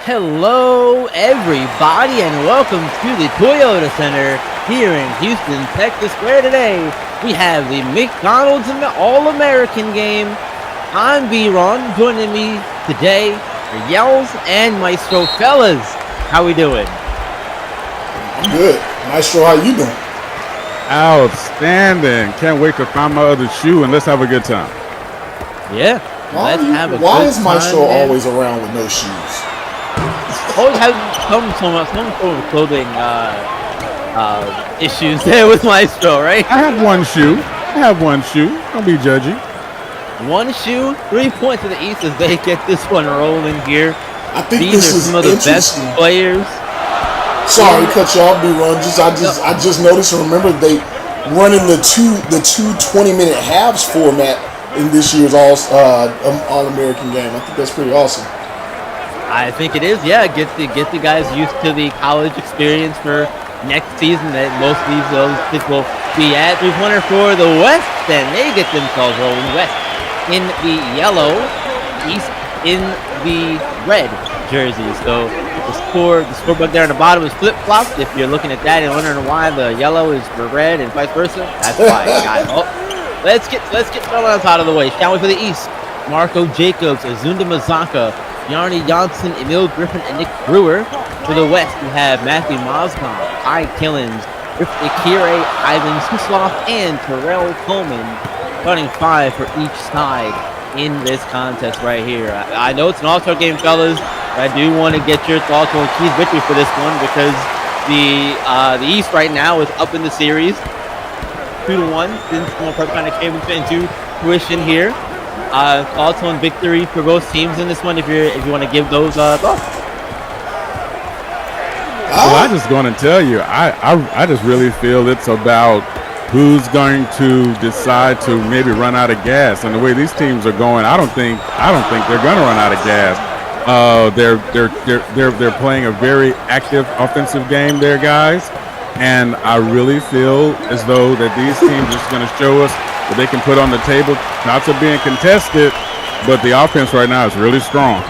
Hello, everybody, and welcome to the Toyota Center here in Houston, Texas, where today we have the McDonald's and the All-American game. I'm B-Ron. Joining me today are Yells and Maestro. Fellas, how we doing? I'm good. Maestro, how you doing? Outstanding. Can't wait to find my other shoe and let's have a good time. Yeah, let's have a good time. Why is Maestro always around with no shoes? Always have some sort of clothing issues there with Maestro, right? I have one shoe. Don't be judgy. One shoe, 3 points to the East as they get this one rolling here. I think These this are is some of the best players. Sorry, cut you off, B-Run. I just noticed and remember they running the two 20-minute halves format in this year's All-American game. I think that's pretty awesome. I think it is, yeah. Get the guys used to the college experience for next season that most of those kids will be at. 3-pointer for the West, and they get themselves rolling. West in the yellow, East in the red jersey. So the scoreboard there on the bottom is flip-flopped. If you're looking at that and wondering why the yellow is for red and vice versa, that's why, guys. Oh, let's get fellas out of the way, shall we, for the East. Marco Jacobs, Azunda Mazaka, Yarny Johnson, Emil Griffin, and Nick Brewer. For the West, we have Matthew Moscom, Kai Killens, Akire, Ivan Susloff, and Terrell Coleman. Starting 5 for each side in this contest right here. I know it's an all-star game, fellas, but I do want to get your thoughts on Key's victory for this one because the East right now is up in the series 2-1 since prep kind of came into fruition here. Thoughts on victory for both teams in this one, if you want to give those thoughts. Well, I'm just going to tell you, I just really feel it's about who's going to decide to maybe run out of gas. And the way these teams are going, I don't think they're going to run out of gas. They're playing a very active offensive game there, guys. And I really feel as though that these teams are just going to show us that they can put on the table, not to being contested, but the offense right now is really strong.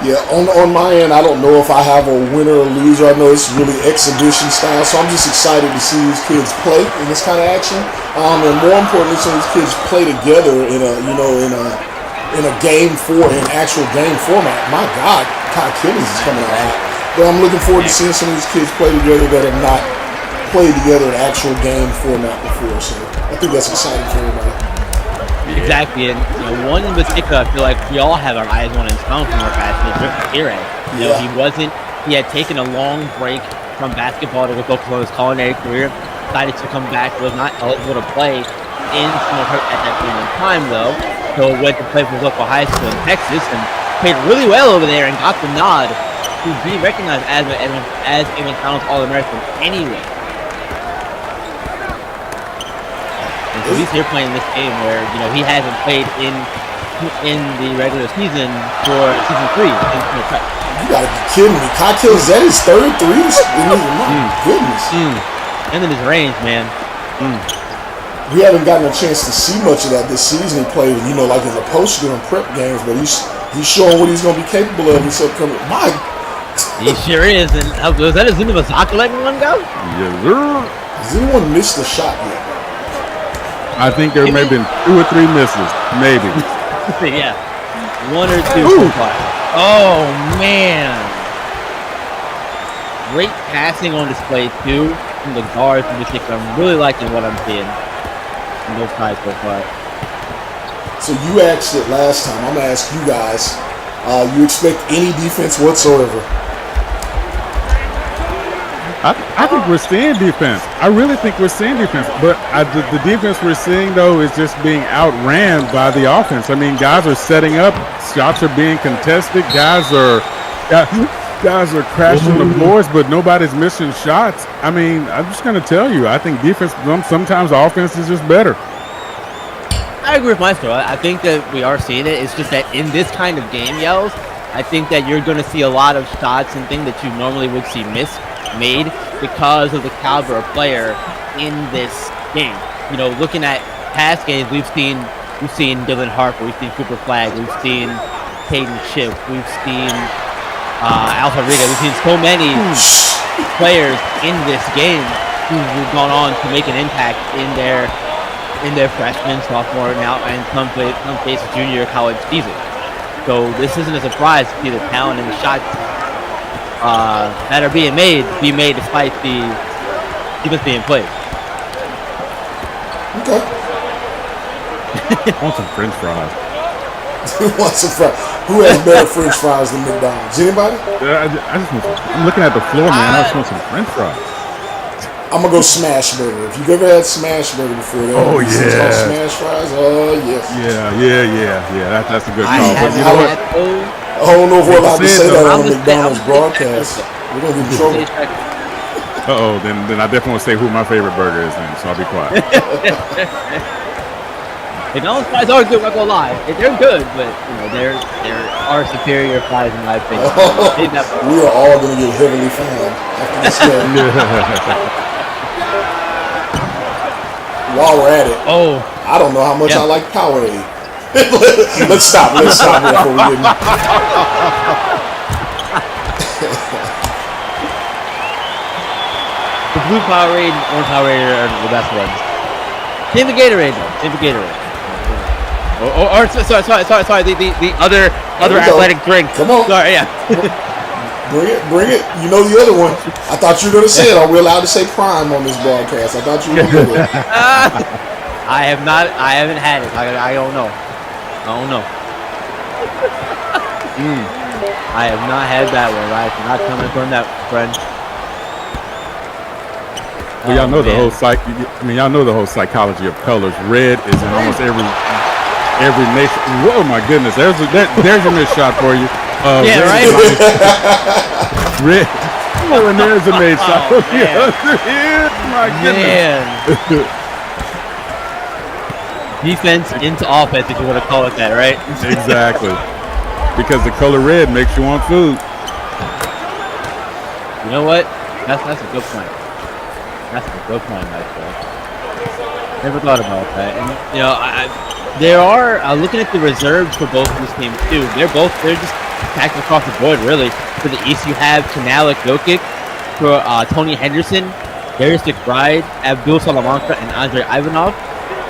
Yeah, on my end, I don't know if I have a winner or loser. I know it's really exhibition style, so I'm just excited to see these kids play in this kind of action. And more importantly, some of these kids play together in a actual game format. My God, Kai Killens is coming out. But I'm looking forward to seeing some of these kids play together that have not played together in actual game format before. So I think that's exciting for everybody. Exactly, and one in particular, I feel like we all have our eyes on his phone from our guys, Akire. He had taken a long break from basketball to focus on his culinary career. Decided to come back, was not eligible to play in at that point in time though. So went to play for his local high school in Texas and played really well over there and got the nod to be recognized as a McDonald's All-American anyway. So he's here playing this game where he hasn't played in the regular season for season 3. You gotta be kidding me! Kai Killens, that his third threes? My goodness! And in his range, man. We haven't gotten a chance to see much of that this season. He played, like in the post during prep games, but he's showing what he's going to be capable of this upcoming. He sure is. And was that a Zuna Masaka letting one go? Yes, sir. Has anyone missed a shot yet? I think there may have been 2 or 3 misses, maybe. Yeah. 1 or 2 so far. Oh, man. Great passing on display, too, from the guards in particular. I'm really liking what I'm seeing from those guys so far. So you asked it last time. I'm going to ask you guys. You expect any defense whatsoever? I think we're seeing defense. I really think we're seeing defense. But the defense we're seeing, though, is just being outran by the offense. I mean, guys are setting up. Shots are being contested. Guys are crashing the boards, but nobody's missing shots. I mean, I'm just going to tell you, I think defense, sometimes offense is just better. I agree with Maestro. I think that we are seeing it. It's just that in this kind of game, Yells, I think that you're going to see a lot of shots and things that you normally would see made because of the caliber of player in this game. You know, looking at past games, we've seen Dylan Harper, we've seen Cooper Flagg, we've seen Caden Shipp, we've seen Alpha Riga, we've seen so many players in this game who've gone on to make an impact in their freshman, sophomore, now and some cases junior college season. So this isn't a surprise to see the talent and the shots that are being made despite the defense being played. Okay. I want some French fries. Who has better French fries than McDonald's? Anybody? I just want some, I'm looking at the floor, man. I just want some French fries. I'm gonna go smash burger. If you've ever had smash burger before, smash fries. Yes. Yeah. That's a good call. But you know what? I don't know if we're allowed to say that on the McDonald's broadcast. We're gonna get in trouble. Then I definitely want to say who my favorite burger is then, so I'll be quiet. McDonald's fries are good, I'm not gonna lie. They're good, but you know, there are superior fries in my opinion. We are all gonna get heavily fined after this game. While we're at it, I don't know how much I like Powerade. Let's stop here before we get The blue Powerade and orange Powerade are the best ones. Same the Gatorade though. Sorry. The other athletic drink. Come on. Sorry, yeah. Bring it. You know the other one. I thought you were going to say it. Are we allowed to say Prime on this broadcast? I thought you were going to do it. I haven't had it. I don't know. I have not had that one. I'm not coming from that, friend. Well, y'all know the whole y'all know the whole psychology of colors. Red is in almost every nation. Whoa, my goodness! There's a missed shot for you. Right. Red. Oh, and there's a made shot. My goodness. Defense into offense, if you want to call it that, right? Exactly. Because the color red makes you want food. You know what? That's a good point. That's a good point, Michael. Never thought about that. And you know, there are looking at the reserves for both of these teams too. They're just packed across the board, really. For the East, you have Kanalik Jokic, for Tony Henderson, Darius McBride, Abdul Salamanca, and Andre Ivanov.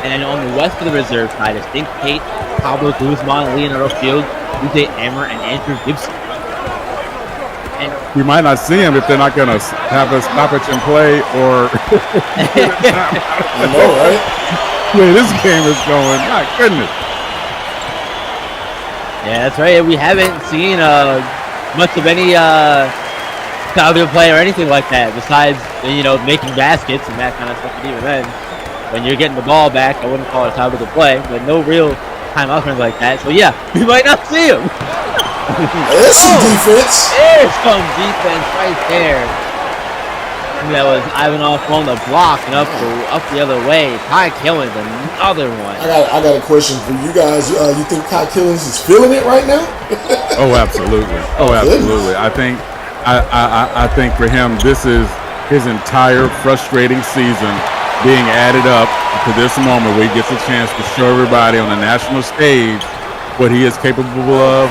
And then on the West of the reserve side is Think Tate, Pablo Guzman, Leonardo Fields, DJ Emmer, and Andrew Gibson. And we might not see him if they're not going to have a stoppage and play or. I know, right? The way this game is going, my goodness. Yeah, that's right. We haven't seen much of any style play or anything like that besides, you know, making baskets and that kind of stuff. But even then, when you're getting the ball back, I wouldn't call it style play, but no real timeouts or anything like that. So yeah, we might not see him. There's some defense. There's some defense right there. That was Ivanov on the block and up the other way. Ty Killens, another one. I got a question for you guys. You think Ty Killens is feeling it right now? Oh, absolutely. Absolutely. I think for him, this is his entire frustrating season being added up to this moment where he gets a chance to show everybody on the national stage what he is capable of,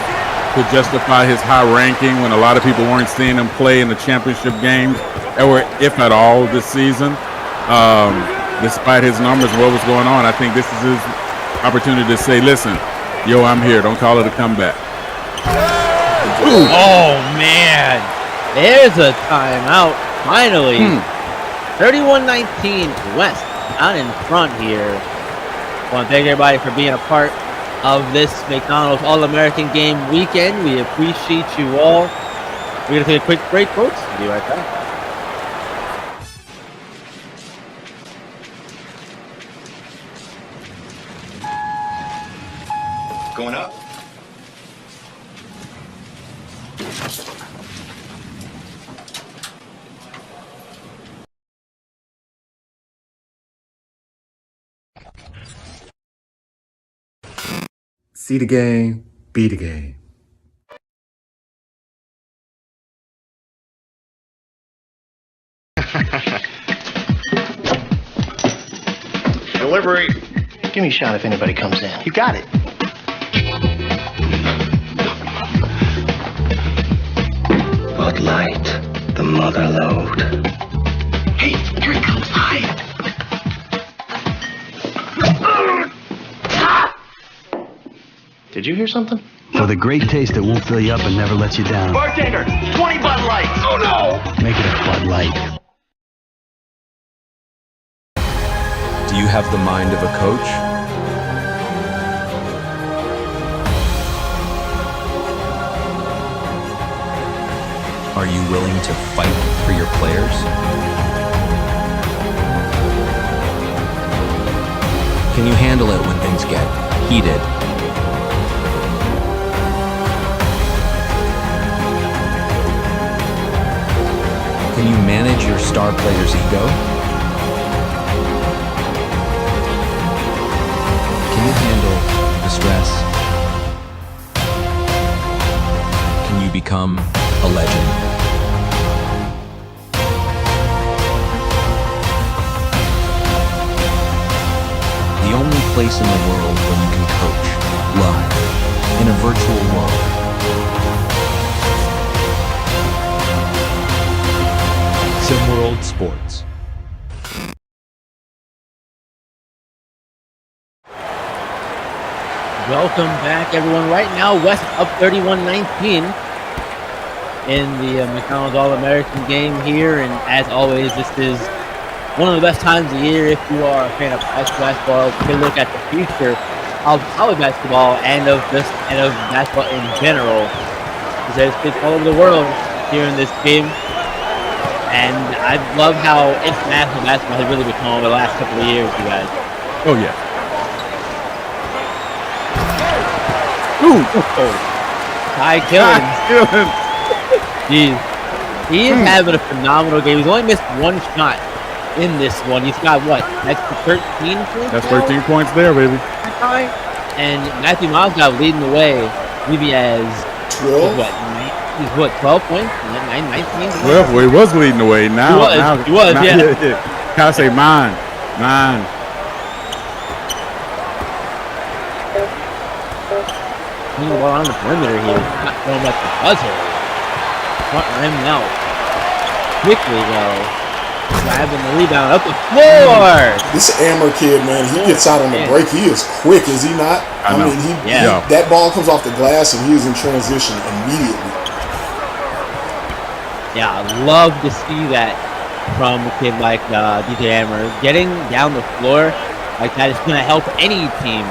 to justify his high ranking when a lot of people weren't seeing him play in the championship games, or if at all this season. Despite his numbers and what was going on, I think this is his opportunity to say, listen, Yo, I'm here. Don't call it a comeback. Ooh. Oh, man. There's a timeout. Finally. 31-19 West out in front here. I want to thank everybody for being a part of this McDonald's All-American Game weekend. We appreciate you all. We're going to take a quick break, folks. We'll be right back. Going up. See the game, be the game. Delivery. Give me a shot if anybody comes in. You got it. Bud Light, the mother load. Hey, here he comes. Hide. Did you hear something? For the great taste that won't fill you up and never lets you down. Bartender, 20 Bud Lights. Oh, no. Make it a Bud Light. Do you have the mind of a coach? Are you willing to fight for your players? Can you handle it when things get heated? Can you manage your star player's ego? Can you handle the stress? Can you become a legend? The only place in the world where you can coach live in a virtual world. SimWorld Sports. Welcome back, everyone. Right now, West up 31-19 in the McDonald's All-American Game here. And as always, this is one of the best times of the year if you are a fan of basketball. Take a look at the future of college basketball and of basketball in general. Because there's kids all over the world here in this game. And I love how international basketball has really become over the last couple of years, you guys. Oh, yeah. Ooh! Ty Killins. Jeez. He is having a phenomenal game. He's only missed one shot in this one. He's got what? That's 13 points? That's 13 points there, baby. And Matthew Miles got leading the way. Maybe as 12? He's what, 12 points? 19? Well, he was leading the way. Now, He was, yeah. Gotta say mine. Well, on the perimeter here. Not throwing at the buzzer. Front rim now. Quickly, though. Grabbing the rebound up the floor. This Amber kid, man, he gets out on the break. He is quick, is he not? I know. That ball comes off the glass and he is in transition immediately. Yeah, I love to see that from a kid like DJ Amber. Getting down the floor like that is going to help any team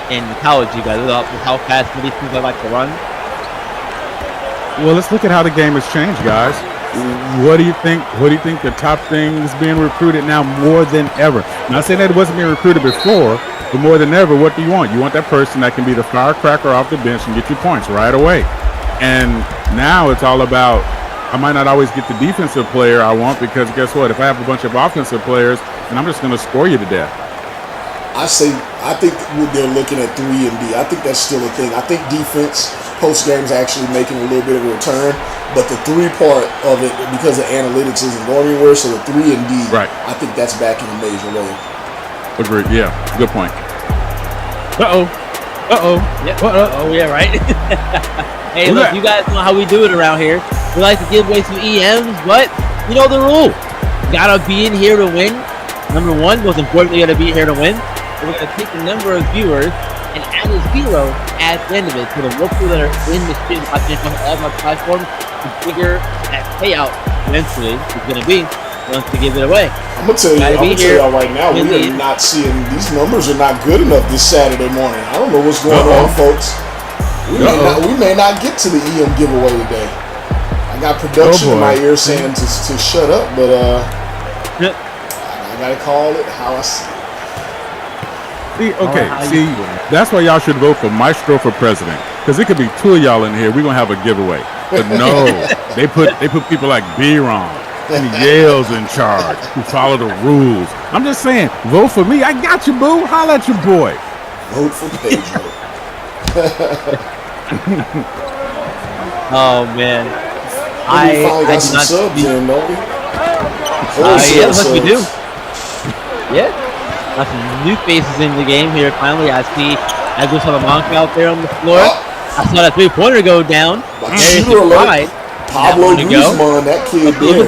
in college, you guys. With how fast these teams like to run. Well, let's look at how the game has changed, guys. What do you think? What do you think the top thing is being recruited now more than ever? Not saying that it wasn't being recruited before, but more than ever, what do you want? You want that person that can be the firecracker off the bench and get you points right away. And now it's all about, I might not always get the defensive player I want, because guess what? If I have a bunch of offensive players, then I'm just going to score you to death. I think they're looking at 3 and D. I think that's still a thing. I think defense post game is actually making a little bit of a return, but the 3 part of it, because of analytics, isn't going anywhere. So the 3 and D, right. I think that's back in a major way. Agreed. Yeah, good point. Yep. Oh yeah, right. Hey, look, you guys know how we do it around here. We like to give away some EMs, but you know the rule. You gotta be in here to win. Number one, most importantly, you gotta be here to win. We're gonna take the number of viewers and add a 0 at the end of it. So the local that are in the stream watching from all of our platforms to figure that payout eventually is going to be once to give it away. I'm gonna tell y'all right now, we are not seeing these numbers are not good enough this Saturday morning. I don't know what's going on, folks. We may not get to the EM giveaway today. I got production in my ear saying to shut up, but I gotta call it how I see it. See, that's why y'all should vote for Maestro for president, because it could be 2 of y'all in here. We're gonna have a giveaway, but no, they put people like B-Ron and Yale's in charge who follow the rules. I'm just saying, vote for me. I got you, boo. Holla at your boy. Vote for Pedro. Oh man, I got some subs in, don't we? Yeah, looks like we do. Yeah, got some new faces in the game here. Finally, I see Edwin Salamanca out there on the floor. I saw that 3-pointer go down. Shooter alert. Pablo Guzman, that kid there.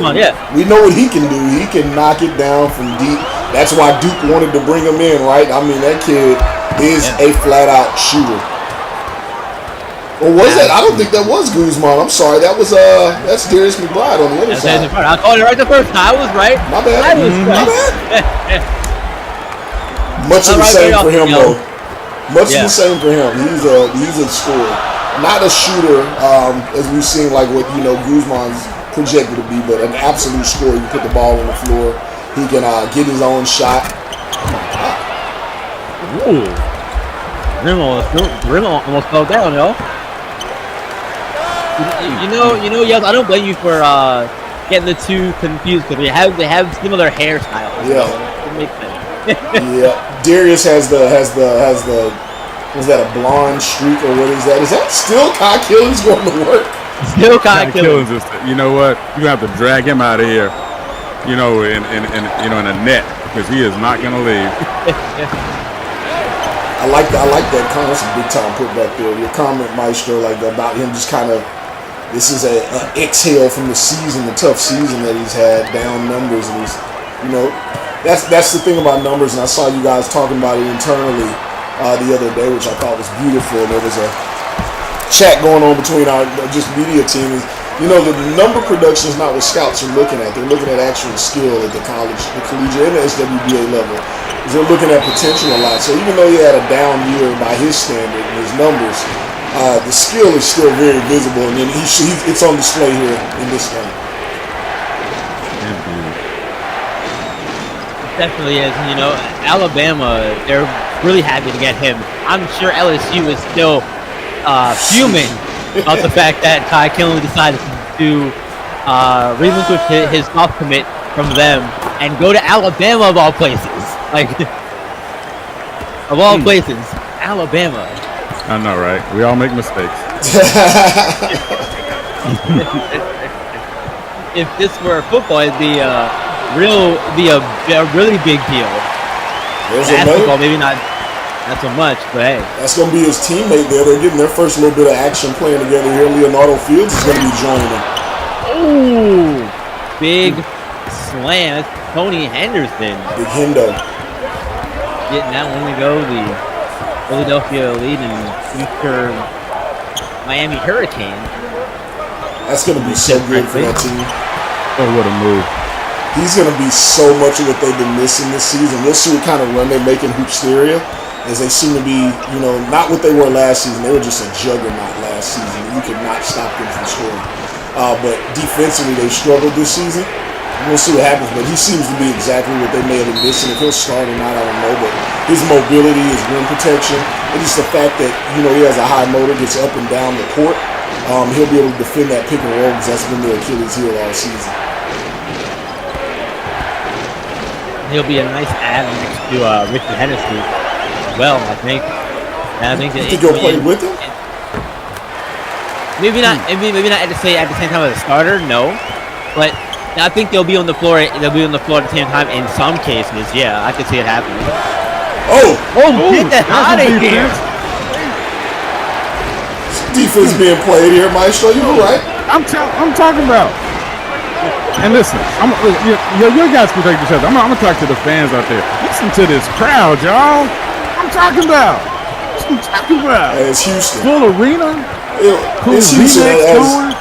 We know what he can do. He can knock it down from deep. That's why Duke wanted to bring him in, right? I mean, that kid is a flat-out shooter. Or was that? I don't think that was Guzman. I'm sorry. That was that's Darius McBride on the other side. I called it right the first time. I was right. My bad. My bad. Much of the same for him, though. Much of the same for him. He's a scorer. Not a shooter, as we've seen, like what Guzman's projected to be, but an absolute scorer. You put the ball on the floor, he can get his own shot. Ooh, Rim almost fell down, yo. Yes, I don't blame you for getting the two confused because they have similar hairstyles. Yeah, so it makes sense. Yeah, Darius has the. Was that a blonde streak or what is that? Is that still Kai Killings going to work? Still Kai Killings. You know what? You're gonna have to drag him out of here. In a net because he is not gonna leave. I like that comment. That's a big time put back there. Your comment, Maestro, like about him just kind of. This is a exhale from the season, the tough season that he's had, down numbers, and he's, that's the thing about numbers. And I saw you guys talking about it internally the other day, which I thought was beautiful. And there was a chat going on between our just media team. The number production is not what scouts are looking at. They're looking at actual skill at the college, the collegiate, and the SWBA level. They're looking at potential a lot. So even though he had a down year by his standard and his numbers, the skill is still very visible, and then it's on display here in this game. It definitely is. Alabama, they're really happy to get him. I'm sure LSU is still fuming about the fact that Kai Killings decided to relinquish his soft commit from them and go to Alabama of all places. Like, of all places, Alabama. I know, right? We all make mistakes. If this were football, it'd be a really big deal. Basketball, maybe not so much, but hey. That's going to be his teammate there. They're getting their first little bit of action playing together here. Leonardo Fields is going to be joining them. Ooh, big slam. That's Tony Henderson. Big Hendo. Getting that one to go. The Philadelphia Elite and future Miami Hurricanes. That's going to be so good for that team. Oh, what a move. He's going to be so much of what they've been missing this season. We'll see what kind of run they make in Hoopsteria, as they seem to be, not what they were last season. They were just a juggernaut last season. You could not stop them from scoring. But defensively, they struggled this season. We'll see what happens, but he seems to be exactly what they may have been missing. If he'll start or not, I don't know. But his mobility, his rim protection, and just the fact that, he has a high motor, gets up and down the court, he'll be able to defend that pick and roll because that's been their Achilles heel all season. He'll be a nice add next to Richard Hennessy as well, I think. And I think you think he'll play with him? Maybe not. Maybe not at the same time as a starter. No, but I think they'll be on the floor. They'll be on the floor at the same time in some cases. Yeah, I could see it happening. Get that out of here! Defense being played here, Maestro. You were right. I'm talking about. And listen, you guys can take this other. I'm gonna talk to the fans out there. Listen to this crowd, y'all. I'm talking about. talking about? It's Houston. Full arena. It's Houston.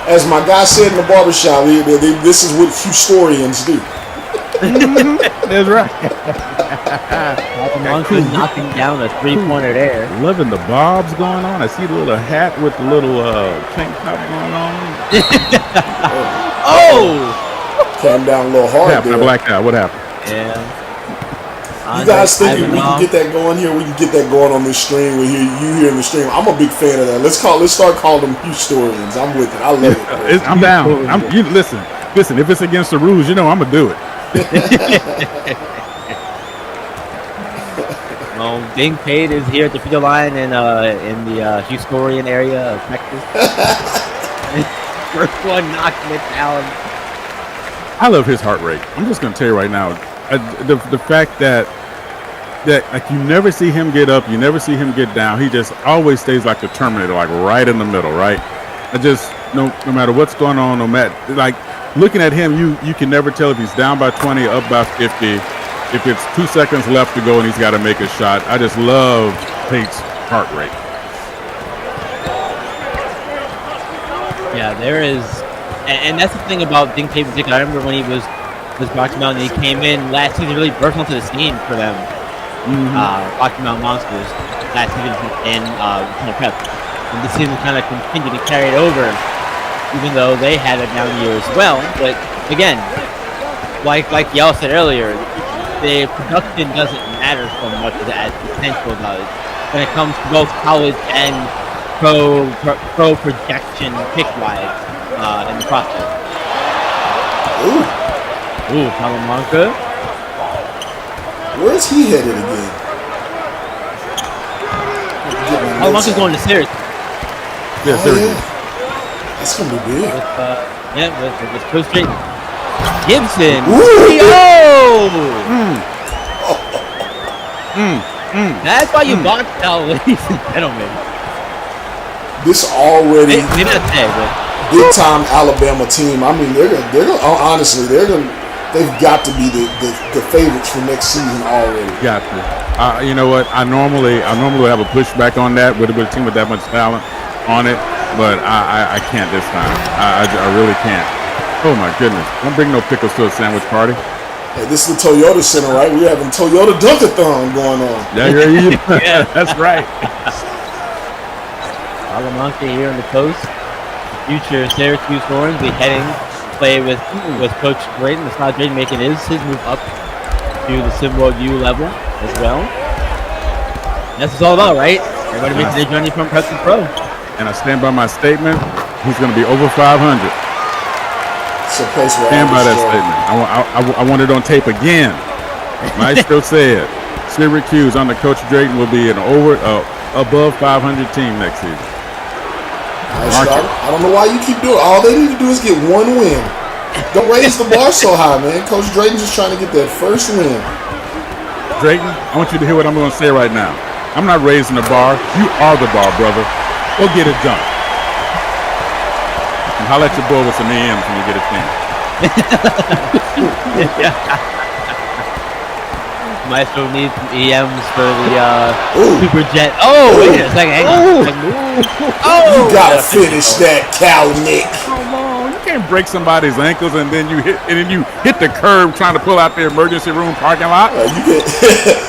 As my guy said in the barbershop, this is what historians do. That's right. Moncrief knocking down a three-pointer there. Loving the bobs going on. I see the little hat with the little tank top going on. Oh! Came down a little hard I there. blacked out. What happened? Yeah. You guys think we can get that going here? We can get that going on this stream. We hear you here in the stream. I'm a big fan of that. Let's start calling them historians. I'm with it. I love it. I'm down. Listen. If it's against the rules, I'm gonna do it. Well, Ding Cade is here at the field line in the Houstonian area of Texas. First one knocking it down. I love his heart rate. I'm just gonna tell you right now, the fact that like you never see him get up, you never see him get down. He just always stays like the Terminator, like right in the middle, right? No matter what's going on, no matter like looking at him, you can never tell if he's down by 20, up by 50. If it's 2 seconds left to go and he's got to make a shot, I just love Tate's heart rate. Yeah, there is, and that's the thing about Ding Cade in particular. I remember when he was Rocky Mountain, he came in last season, really burst onto the scene for them. Rocky Mountain Monsters last season in prep, and this season kind of continued to carry it over, even though they had a down year as well. But again, like y'all said earlier, the production doesn't matter so much as potential does when it comes to both college and pro projection pick wise in the process. Ooh, Salamanca. Where's he headed again? Salamanca's going to Syracuse. Yeah, Syracuse. That's gonna be big. With Coach Drayton. Gibson. That's why you box out, ladies and gentlemen. This already Maybe not today, but big time Alabama team. I mean, they've got to be the favorites for next season already. Got to. You know what? I normally have a pushback on that with a team with that much talent on it, but I can't this time. I really can't. Oh my goodness! Don't bring no pickles to a sandwich party. Hey, this is the Toyota Center, right? We're having Toyota Dunkathon going on. Yeah, that's right. Salamanca here on the coast. Future Syracuse Horns be heading to play with Coach Drayton. It's not Drayton making his move up to the SimWorld U level as well. That's what it's all about, right? Everybody making their journey from prep to pro. And I stand by my statement. He's going to be over 500. Stand by that statement. I want it on tape again. Maestro said Syracuse under Coach Drayton will be an above 500 team next season. I don't know why you keep doing it. All they need to do is get one win. Don't raise the bar so high, man. Coach Drayton's just trying to get that first win. Drayton, I want you to hear what I'm going to say right now. I'm not raising the bar. You are the bar, brother. Go get it done. And holler at your boy with some AMs when you get a chance. Maestro needs some EMs for the Super Jet. Oh, wait a second. You gotta finish that, Kalanick. Come on, you can't break somebody's ankles and then you hit the curb trying to pull out the emergency room parking lot.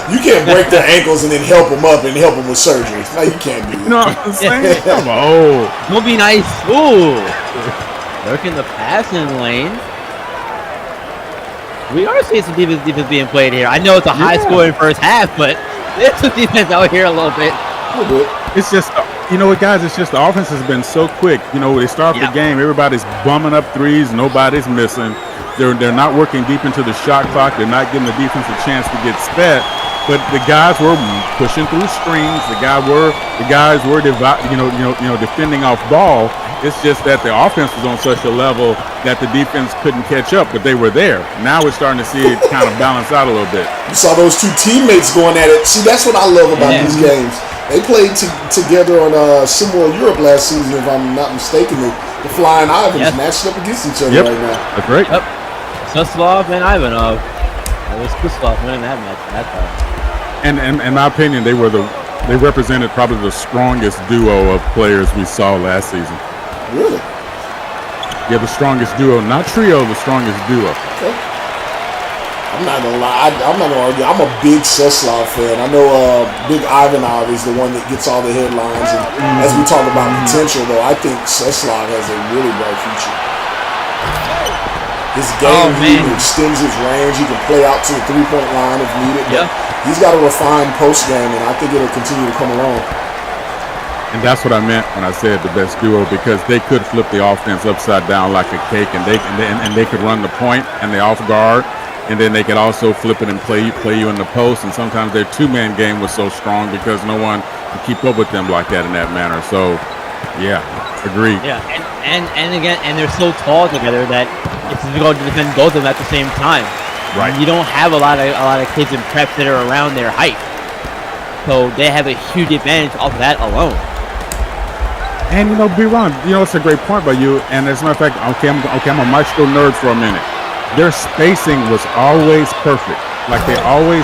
You can't break their ankles and then help them up and help them with surgery. No, you can't do that. You know what I'm saying? Come on. Don't be nice. Ooh. Working the passing lane. We are seeing some defense being played here. I know it's a high scoring first half, but there's some defense out here a little bit. It's just, you know what, guys? It's just the offense has been so quick. You know, they start the game, everybody's bumming up threes, nobody's missing. They're not working deep into the shot clock. They're not giving the defense a chance to get set. But the guys were pushing through screens. The guys were defending off ball. It's just that the offense was on such a level that the defense couldn't catch up, but they were there. Now we're starting to see it kind of balance out a little bit. You saw those two teammates going at it. See, that's what I love about these games. They played together on SimWorld Europe last season, if I'm not mistaken. The Flying Ivans matched up against each other right now. That's right. Yep. Suslov and Ivanov. It was Suslov winning that match that time. And in my opinion, they were the they represented probably the strongest duo of players we saw last season. Really? Yeah, the strongest duo, not trio, the strongest duo. Okay. I'm not gonna lie. I'm not gonna argue. I'm a big Suslav fan. I know Big Ivanov is the one that gets all the headlines. And as we talk about potential, though, I think Suslav has a really bright future. His game, he extends his range. He can play out to the three-point line if needed. But he's got a refined post game, and I think it'll continue to come along. And that's what I meant when I said the best duo, because they could flip the offense upside down like a cake, and they could run the point and the off guard, and then they could also flip it and play you in the post. And sometimes their two-man game was so strong because no one could keep up with them like that in that manner. So, yeah, agreed. Yeah, and again, and they're so tall together that it's difficult to defend both of them at the same time. Right. You don't have a lot of kids in prep that are around their height, so they have a huge advantage off that alone. And be wrong. It's a great point by you. And as a matter of fact, I'm a maestro nerd for a minute. Their spacing was always perfect. Like they always.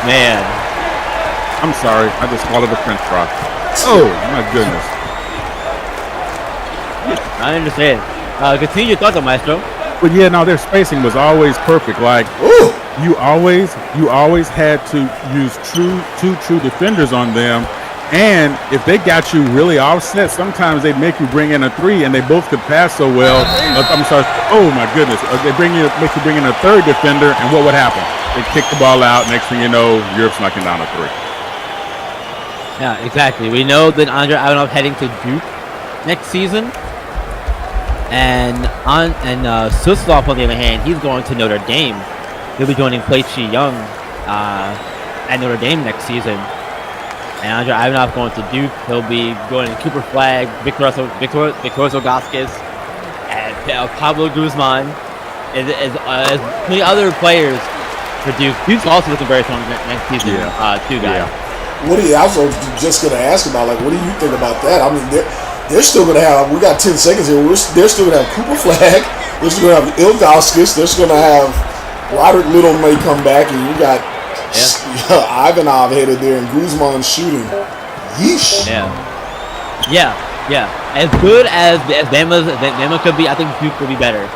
Man, I'm sorry. I just swallowed a French fry. Oh my goodness. I understand. Continue your thoughts on Maestro. But yeah, no, their spacing was always perfect. Like you always had to use two true defenders on them, and if they got you really offset, sometimes they'd make you bring in a three, and they both could pass so well. I'm sorry. Oh my goodness, make you bring in a third defender, and what would happen? They kick the ball out. Next thing you know, Europe's knocking down a three. Yeah, exactly. We know that Andre Ivanov heading to Duke next season. And Suslov, on the other hand, he's going to Notre Dame. He'll be joining Chi Young at Notre Dame next season. And Andre Ivanov going to Duke. He'll be going to Cooper Flagg, Victor Zogaskis, and Pablo Guzman, as many other players for Duke. Duke's also looking very strong next season, too, guys. Woody, I was just going to ask about, what do you think about that? I mean, they're still going to have, we got 10 seconds here, they're still going to have Cooper Flagg, they're still going to have Ilgauskas, they're still going to have Roderick Little may come back, and you got Ivanov headed there and Guzman shooting. Yeesh. Yeah. As good as Bama could be, I think Duke could be better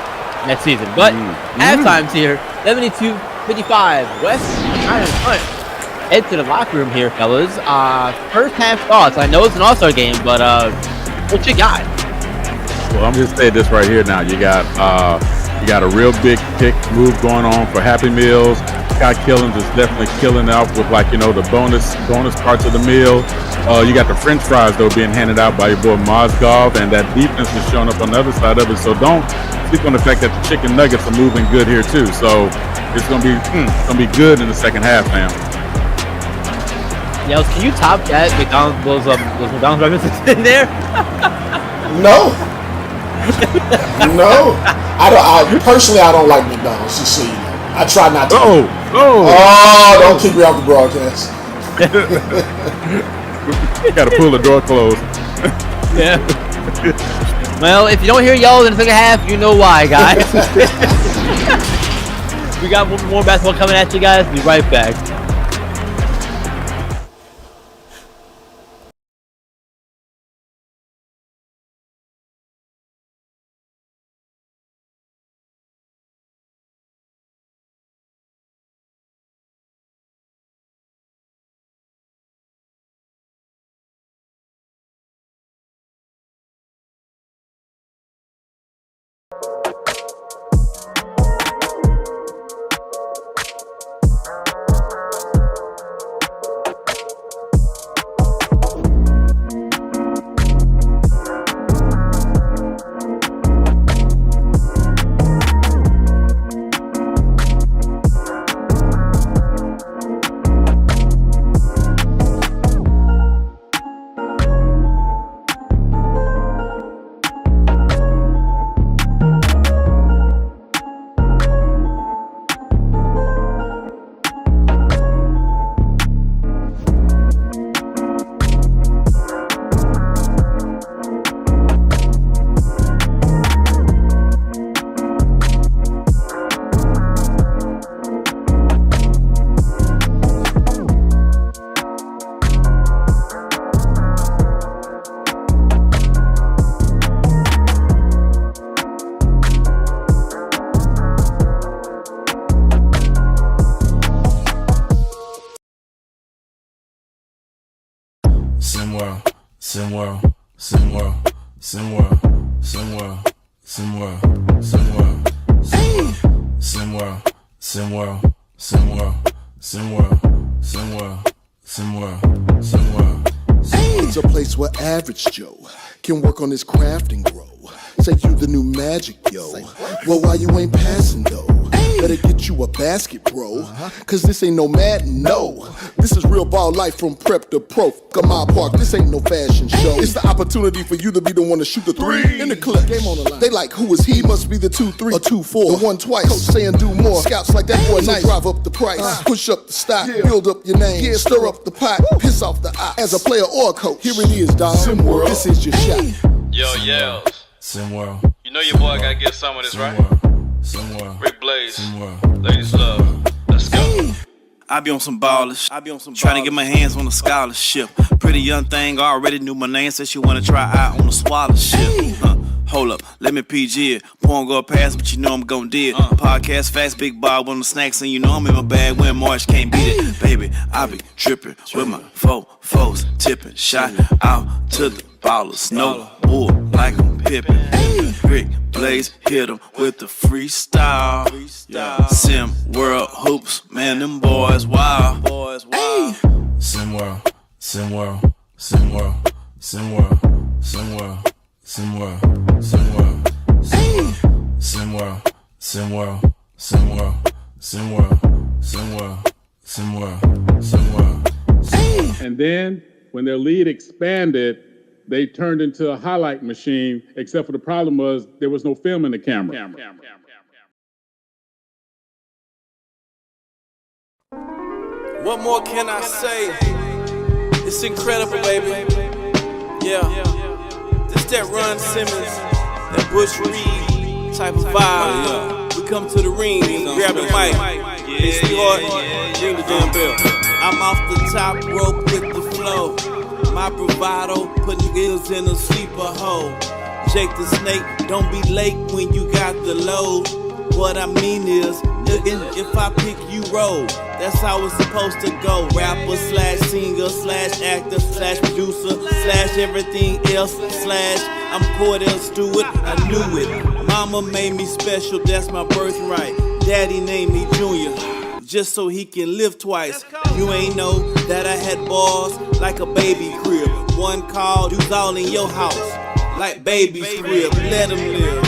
next season. But halftime's here, 72-55, West trying to punt. Head to the locker room here, fellas. First half thoughts. I know it's an all-star game, but what you got? Well, I'm just saying this right here now. You got a real big kick move going on for Happy Meals. Scott Killings is definitely killing out with the bonus parts of the meal. You got the French fries though being handed out by your boy Mozgov, and that defense is showing up on the other side of it. So don't sleep on the fact that the chicken nuggets are moving good here too. So it's gonna be good in the second half, man. Yels, can you top that McDonald's those McDonald's references in there? No. I personally don't like McDonald's. Just so you know, I try not to. Oh! Don't kick me off the broadcast. You gotta pull the door closed. Yeah. Well, if you don't hear yells in the second half, you know why, guys. We got more basketball coming at you guys. Be right back. SimWorld, SimWorld, SimWorld, SimWorld, SimWorld, SimWorld, SimWorld, SimWorld, SimWorld, SimWorld, SimWorld, SimWorld, SimWorld. It's a place where average Joe can work on his craft and grow. Say you the new magic, yo. Well, why you ain't passing, though? Better get you a basket, bro. Cause this ain't no Madden, no. This is real ball life from prep to pro. Gamma Park, this ain't no fashion show. It's the opportunity for you to be the one to shoot the three in the clip. Game on the line. They like, who is he? Must be the 2-3 or 2-4. The one twice. Coach saying do more. Scouts like that boy nice. Drive up the price. Push up the stock. Build up your name. Stir up the pot. Piss off the ox. As a player or a coach, here it is, dog. SimWorld. This is your shot. Yo, yells. SimWorld. You know your boy gotta get some of this, right? SimWorld. Rick Blaze. SimWorld. Ladies love. Let's go. I be on some ballers, trying to get my hands on a scholarship. Pretty young thing already knew my name, said she wanna try out on a scholarship. Hold up, let me PG it. Porn go past, but you know I'm gon' do it. Podcast fast, big Bob on the snacks, and you know I'm in my bag when March can't beat it. Baby, I be trippin' with my foes, tipping, shot out to the ballers. No bull like I'm Pippin. Rick Blaze hit him with the freestyle. SimWorld Hoops, man, them boys wild. SimWorld, SimWorld, SimWorld, SimWorld, SimWorld, SimWorld, SimWorld, SimWorld, SimWorld, SimWorld, SimWorld, SimWorld, SimWorld. And then when their lead expanded, they turned into a highlight machine, except for the problem was there was no film in the camera. What more can I say? It's incredible, baby. Yeah. This that Ron Simmons, that Bush Reed type of vibe. We come to the ring, grab the mic. Hey, sweetheart, ring the damn bell. I'm off the top rope with the flow. My bravado, put niggas in a sleeper hole. Jake the Snake, don't be late when you got the load. What I mean is, if I pick you, roll. That's how it's supposed to go. Rapper slash singer slash actor slash producer slash everything else slash I'm Cordell Stewart, I knew it. Mama made me special, that's my birthright. Daddy named me Junior, just so he can live twice. You ain't know that I had balls like a baby crib. One call, who's all in your house like baby's crib. Let him live.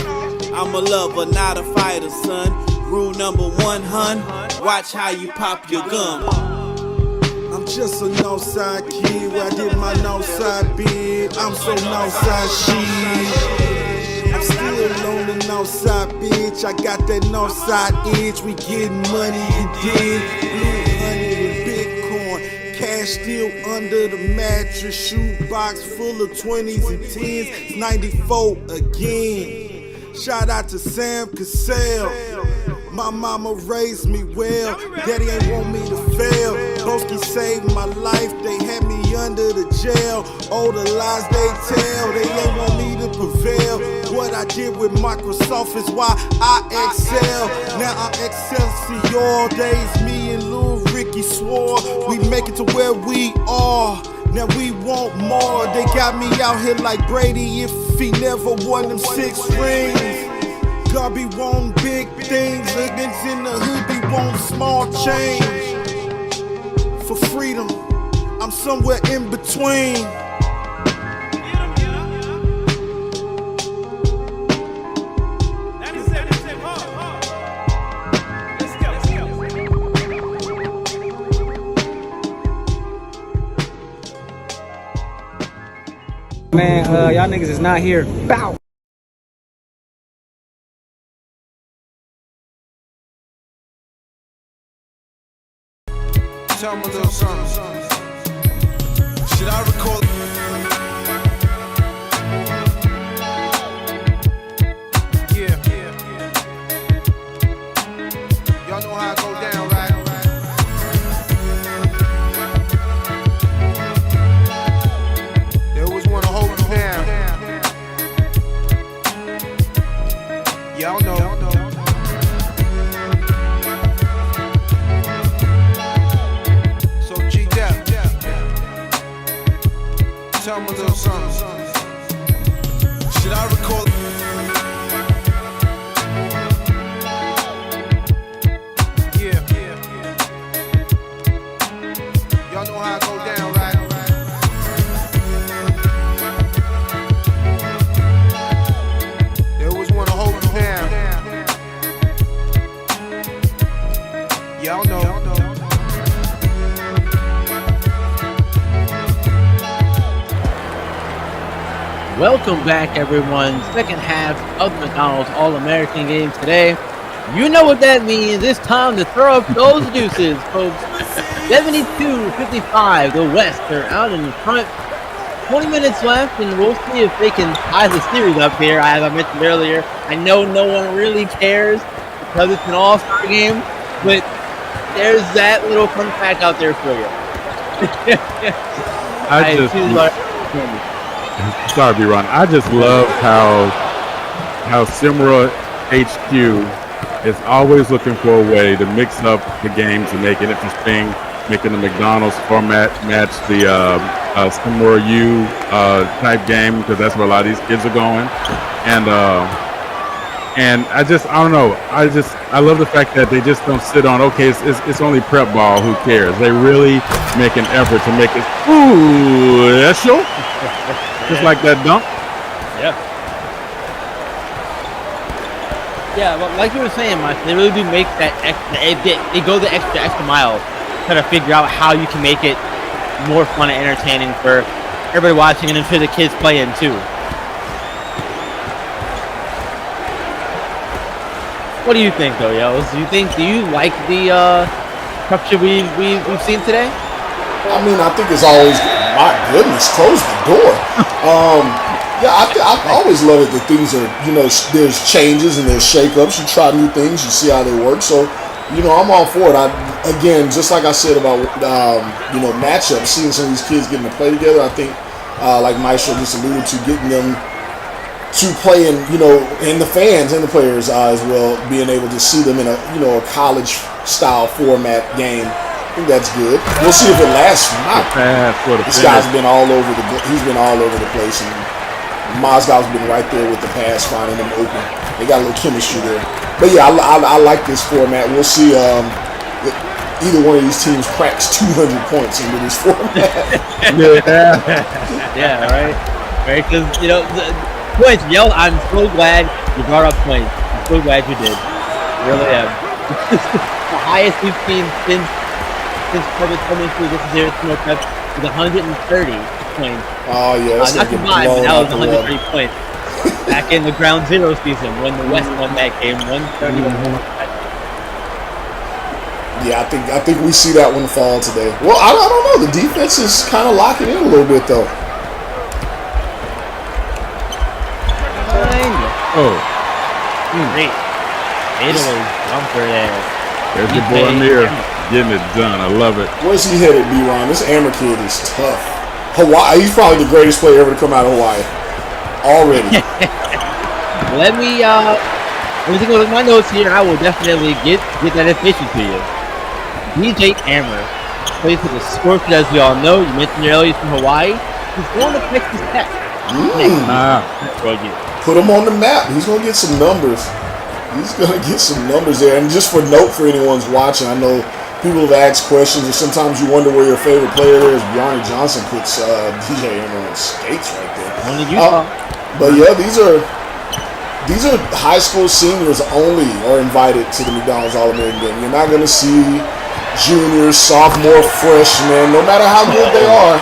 I'm a lover, not a fighter, son. Rule number 1, hun, watch how you pop your gum. I'm just a Northside kid where I did my Northside bid. I'm so Northside shit. I'm still on the Northside, bitch. I got that Northside edge. We getting money, you dig? Blue honey and Bitcoin. Cash still under the mattress. Shoebox full of 20s and 10s. It's 94 again. Shout out to Sam Cassell. My mama raised me well. Daddy ain't want me to fail. Broski saved my life. They had me under the jail. All the lies they tell, they ain't want me to prevail. What I did with Microsoft is why I excel. Now I'm Excelsior days. Me and Lil Ricky swore we make it to where we are. Now we want more. They got me out here like Brady if he never won them 6 rings. God be wanting big things. Niggas in the hood be wanting small change. For freedom, I'm somewhere in between. Man, y'all niggas is not here. Bow. Tell me a little something. Should I record? Yeah. Y'all know how I go down, right? They always want to hold you down. Y'all know. So G-Dep. I recall. Y'all know how I go down, right? They always want to hold you down. Y'all know. Welcome back, everyone. Second half of the McDonald's All-American game today. You know what that means. It's time to throw up those deuces, folks. 72-55. The West are out in front. 20 minutes left, and we'll see if they can tie the series up here. As I mentioned earlier, I know no one really cares because it's an all-star game, but there's that little fun fact out there for you. Sorry, B-Ron. I just love how SimWorld HQ is always looking for a way to mix up the games and make it interesting, making the McDonald's format match the SimWorld U type game, because that's where a lot of these kids are going. And I don't know. I love the fact that they just don't sit on, okay, it's only prep ball, who cares? They really make an effort to make it, ooh, that's show. Just like that dunk. Yeah. Yeah, but like you were saying, Mike, they really do make that extra. They go the extra mile, try to figure out how you can make it more fun and entertaining for everybody watching, and I'm sure the kids playing too. What do you think, though, Yells? Do you like the structure we've seen today? I mean, I think it's always, my goodness, close the door. I always love it that things are, there's changes and there's shakeups. You try new things, you see how they work. So, I'm all for it. Again, just like I said about, matchups, seeing some of these kids getting to play together, I think, like Maestro just alluded to, getting them to play in, and the fans and the players as well, being able to see them in a, a college style format game. I think that's good. We'll see if it lasts. This guy's been all over the place, and Mozgov's been right there with the pass, finding them open. They got a little chemistry there. But yeah, I like this format. We'll see if either one of these teams cracks 200 points into this format. Yeah, right. Right, because points, I'm so glad you brought up points. I'm so glad you did. I really am. The highest we've seen since public coming through this year's Snow Cup is 130 points. Oh yeah, that's not combined, but that was 130 points back in the Ground Zero season when the West won that game, 131. Yeah, I think we see that one fall today. Well, I don't know. The defense is kind of locking in a little bit though. Great. Italy jumper there. There's your boy Amir getting it done. I love it. Where's he headed, B-Ron? This Amir kid is tough. Hawaii. He's probably the greatest player ever to come out of Hawaii. Already. Let me take a look at my notes here. I will definitely get that information to you. DJ Amir plays for the Scorpions, as we all know. You mentioned earlier he's from Hawaii. He's going to Texas Tech. Put him on the map. He's going to get some numbers. There. And just for note for anyone's watching, I know people have asked questions, and sometimes you wonder where your favorite player is. Bjarne Johnson puts DJ Amir on skates right there. But yeah, these are high school seniors only are invited to the McDonald's All-American game. You're not going to see juniors, sophomore, freshmen, no matter how good they are.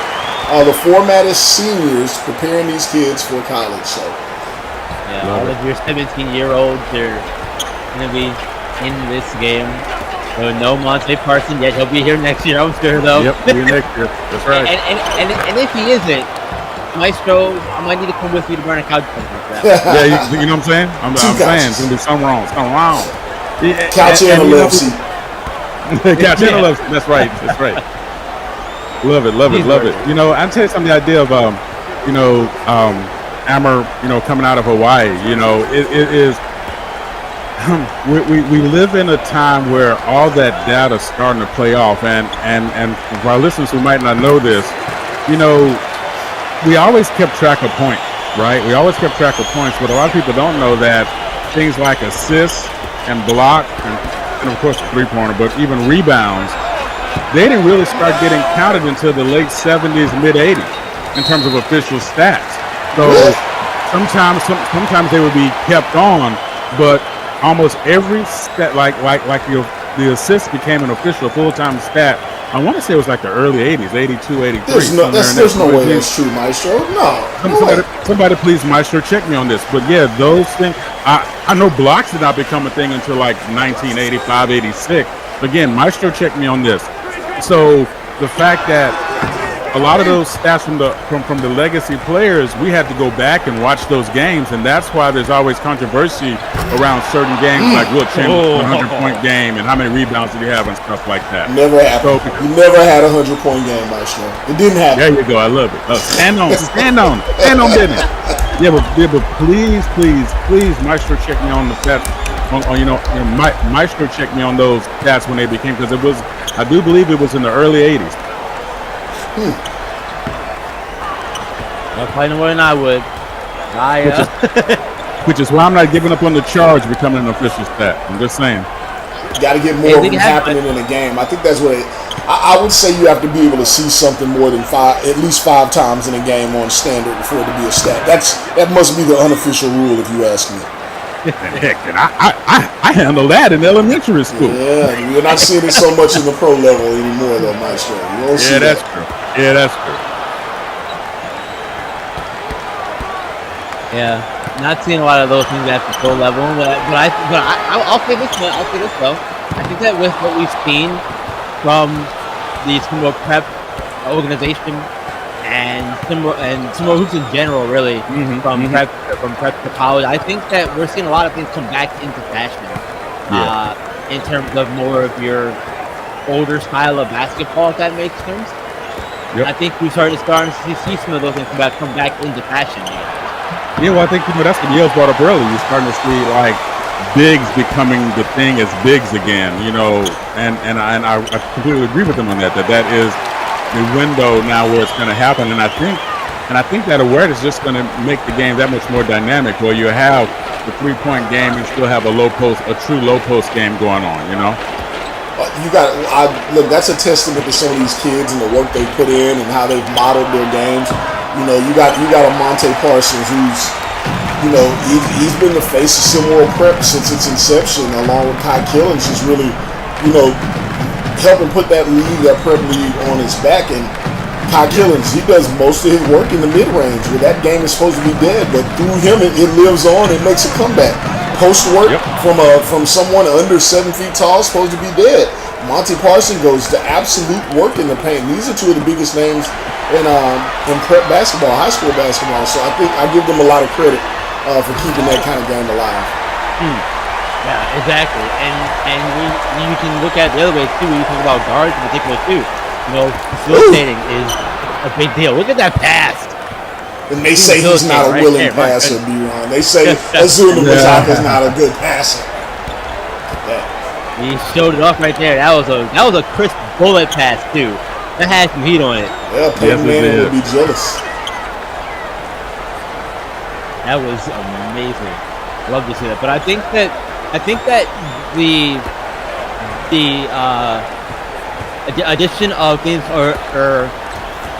The format is seniors preparing these kids for college. So. Yeah, all of your 17-year-olds are going to be in this game. So no Monte Parson yet. He'll be here next year, I'm sure, though. Yep, he'll be next year. That's right. And if he isn't, Maestro, I might need to come with you to burn a couch for that. Yeah, you know what I'm saying? I'm saying it's going to be something wrong. Couch and a love seat. Couch and a love seat. That's right. Love it. I'll tell you something, the idea of, Amir, coming out of Hawaii, it is, we live in a time where all that data is starting to play off, and for our listeners who might not know this, we always kept track of points. right? We always kept track of points, but a lot of people don't know that things like assists and block, and of course the three-pointer, but even rebounds, they didn't really start getting counted until the late 70s, mid 80s in terms of official stats. So sometimes they would be kept on, but almost every stat, like the assist became an official full-time stat. I want to say it was like the early 80s, 82, 83. There's no way that's true, Maestro. No. Somebody please, Maestro, check me on this. But yeah, those things, I know blocks did not become a thing until like 1985, 86. Again, Maestro, check me on this. So the fact that a lot of those stats from the legacy players, we had to go back and watch those games, and that's why there's always controversy around certain games, like Will Chamberlain's 100-point game and how many rebounds did he have and stuff like that. Never happened. You never had a 100-point game, Maestro. It didn't happen. There you go. I love it. Stand on business. Yeah, but please, Maestro, check me on the stats. Maestro checked me on those stats when they became, because I do believe it was in the early 80s. Not probably no more than I would. Which is why I'm not giving up on the charge becoming an official stat. I'm just saying. You got to get more of them happening in a game. I think that's what I would say. You have to be able to see something more than at least five times in a game on standard before it to be a stat. That must be the unofficial rule, if you ask me. Heck, and I handle that in elementary school. Yeah, you're not seeing it so much in the pro level anymore, though, Maestro. You don't see that's true. Yeah, that's true. Yeah, not seeing a lot of those things at the pro level, but I'll say this though. I think that with what we've seen from the SimWorld Prep organization and SimWorld Hoops in general, really, from prep to college, I think that we're seeing a lot of things come back into fashion. In terms of more of your older style of basketball, if that makes sense. Yep. I think we're starting to see some of those things come back into fashion. Yeah, well, I think that's what Yale's brought up earlier. You're starting to see like bigs becoming the thing as bigs again, and I completely agree with them on that. That is the window now where it's going to happen, and I think that awareness is just going to make the game that much more dynamic. Where you have the 3-point game, you still have a true low post game going on. Look, that's a testament to some of these kids and the work they put in and how they've modeled their games. You got a Monte Parsons who's, he's been the face of SimWorld Prep since its inception, along with Kai Killens, who's really, helping put that prep league on his back. And Kai Killens, he does most of his work in the mid-range, where that game is supposed to be dead, but through him it lives on. It makes a comeback. Post work from someone under 7 feet tall is supposed to be dead. Monte Parsons goes to absolute work in the paint. These are two of the biggest names in prep basketball, high school basketball. So I think I give them a lot of credit for keeping that kind of game alive. Yeah, exactly. And you can look at it the other way too. When you talk about guards in particular too. Facilitating is a big deal. Look at that pass. And they say he's not a willing passer, B-Ron. They say Azuna Mazaka's not a good passer. He showed it off right there. That was a crisp bullet pass too. That had some heat on it. Yeah, Peyton Manning would be jealous. That was amazing. Love to see that. But I think that the addition of things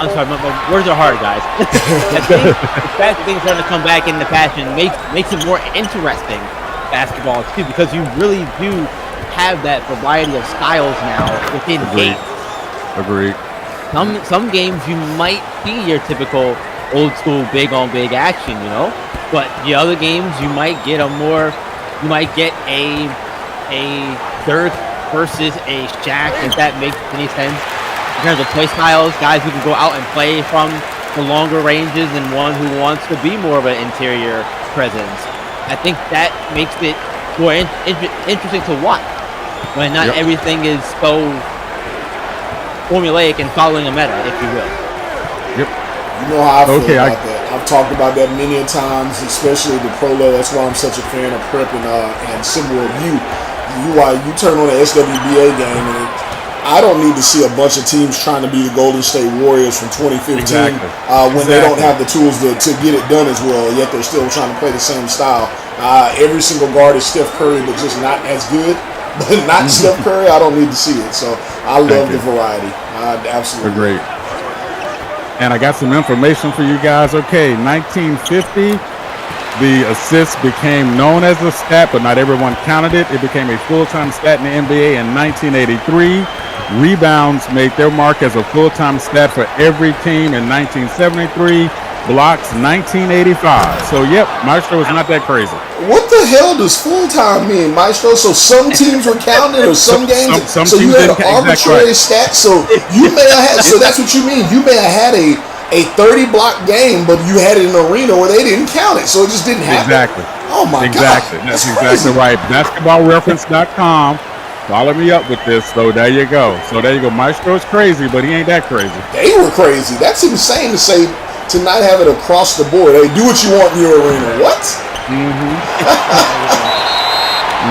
I'm sorry, my words are hard, guys. I think the fact that things are going to come back into fashion makes it more interesting basketball too, because you really do have that variety of styles now within games. Agreed. Some games you might see your typical old school big on big action, but the other games you might get a Dirk versus a Shaq, if that makes any sense. In terms of play styles, guys who can go out and play from the longer ranges and one who wants to be more of an interior presence. I think that makes it more interesting to watch when not everything is so formulaic and following a meta, if you will. Yep. You know how I feel about that. I've talked about that many a times, especially the pro level. That's why I'm such a fan of Prep and SimWorld U. You turn on the SWBA game and I don't need to see a bunch of teams trying to be the Golden State Warriors from 2015 when they don't have the tools to get it done as well, yet they're still trying to play the same style. Every single guard is Steph Curry, but just not as good. But not Steph Curry, I don't need to see it. So I love the variety. Absolutely. Great. And I got some information for you guys. Okay, 1950, the assists became known as a stat, but not everyone counted it. It became a full-time stat in the NBA in 1983. Rebounds made their mark as a full-time stat for every team in 1973. Blocks 1985. So yep, Maestro is not that crazy. What the hell does full-time mean, Maestro? So some teams were counted or some games? Some so you had an arbitrary stat. So you may have had. So that's what you mean. You may have had a 30-block game, but you had it in an arena where they didn't count it, so it just didn't happen. Exactly. Oh my God. That's exactly right. BasketballReference.com. Follow me up with this. So there you go. Maestro's crazy, but he ain't that crazy. They were crazy. That's insane to say, to not have it across the board. Hey, do what you want in your arena. What?